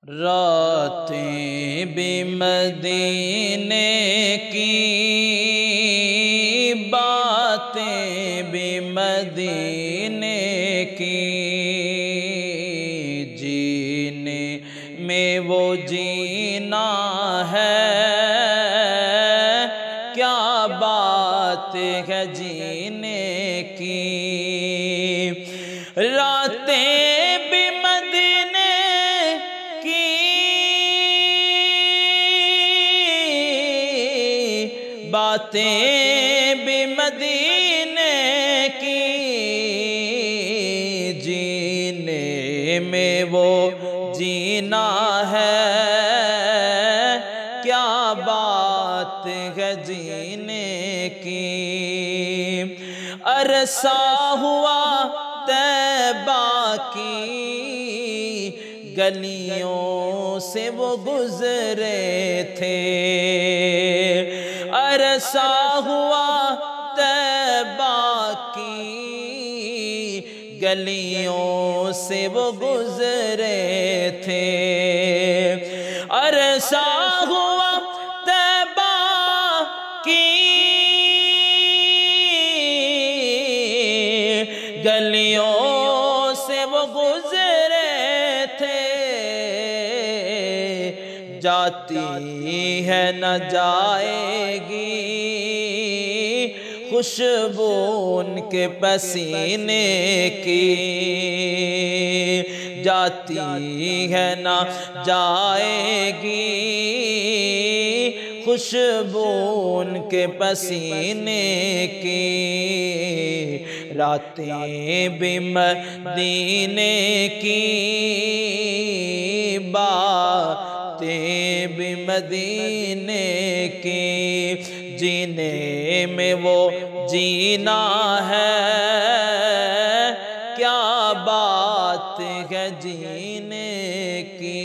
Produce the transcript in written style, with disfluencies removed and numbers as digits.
रातें भी मदीने की, बातें भी मदीने की, जीने में वो जीना है, क्या बात है जीने की। रातें भी मदीने की, बातें भी मदीने की, जीने में वो जीना है, क्या बात है जीने की। अरसा हुआ तैबा की गलियों से वो गुजरे थे, अरसा हुआ तैबा की गलियों से वो गुजरे थे, अरसा हुआ तैबा की गलियों से वो गुजरे थे। जाती है न जाएगी खुशबू उनके पसीने की, जाती है न जाएगी खुशबू उनके पसीने की। रातें भी मदीने की, बातें भी मदीने की, जीने में वो जीना है, क्या बात है जीने की।